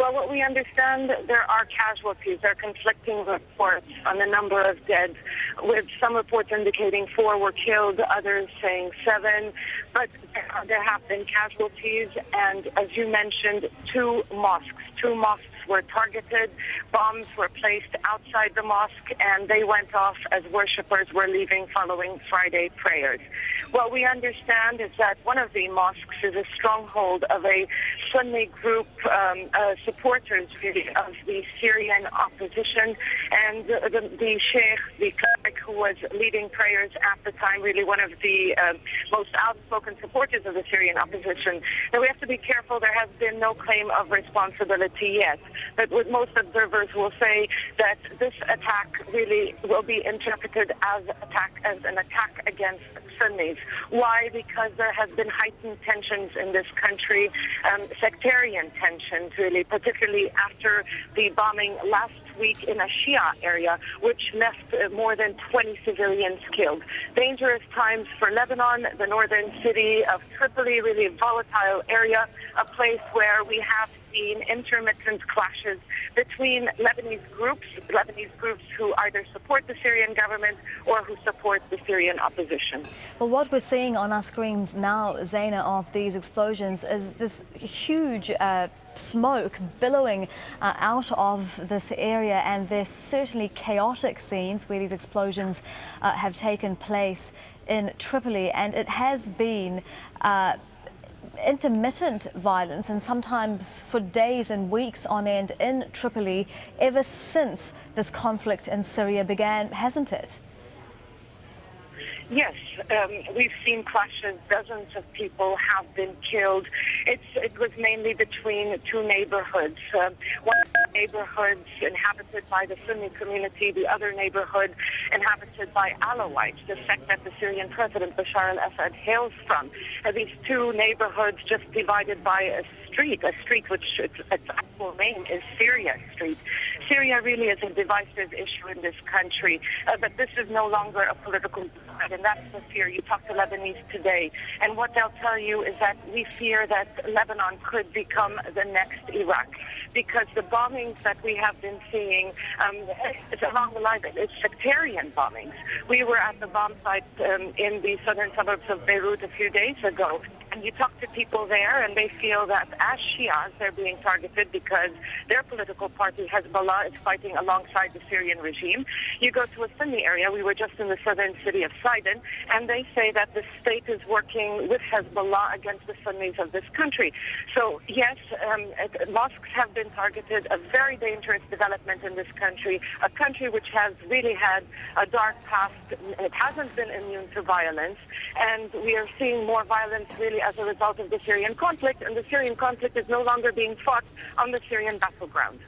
Well, what we understand, there are casualties. There are conflicting reports on the number of dead, with some reports indicating 4 were killed, others saying 7. But there have been casualties, and as you mentioned, 2 mosques. 2 mosques were targeted. Bombs were placed outside the mosque, and they went off as worshippers were leaving following Friday prayers. What we understand is that one of the mosques is a stronghold of a Sunni group, supporters really of the Syrian opposition, and the sheikh, the cleric who was leading prayers at the time, really one of the most outspoken supporters of the Syrian opposition. Now, we have to be careful. There has been no claim of responsibility yet, but what most observers will say that this attack really will be interpreted as an attack against Sunnis. Why? Because there has been heightened tensions in this country, sectarian tensions really, particularly after the bombing last week in a Shia area, which left more than 20 civilians killed. Dangerous times for Lebanon, the northern city of Tripoli, really a volatile area, a place where we have seen intermittent clashes between Lebanese groups who either support the Syrian government or who support the Syrian opposition. Well, what we're seeing on our screens now, Zeina, of these explosions is this huge smoke billowing out of this area, and there's certainly chaotic scenes where these explosions have taken place in Tripoli, and it has been intermittent violence, and sometimes for days and weeks on end in Tripoli ever since this conflict in Syria began, hasn't it? Yes, we've seen clashes. Dozens of people have been killed. It was mainly between 2 neighborhoods. One of the neighborhoods inhabited by the Sunni community, the other neighborhood inhabited by Alawites, the sect that the Syrian President Bashar al-Assad hails from. These 2 neighborhoods just divided by a street which its actual name is Syria Street. Syria really is a divisive issue in this country, but this is no longer a political divide, and that's the fear. You talk to Lebanese today, and what they'll tell you is that we fear that Lebanon could become the next Iraq, because the bombings that we have been seeing, it's along the lines of it's sectarian bombings. We were at the bomb site in the southern suburbs of Beirut a few days ago, and you talk to people there, and they feel that as Shias, they're being targeted because their political party, Hezbollah, is fighting alongside the Syrian regime. You go to a Sunni area, we were just in the southern city of Sidon, and they say that the state is working with Hezbollah against the Sunnis of this country. So, yes, mosques have been targeted, a very dangerous development in this country, a country which has really had a dark past. It hasn't been immune to violence, and we are seeing more violence really as a result of the Syrian conflict, and the Syrian conflict is no longer being fought on the Syrian battleground.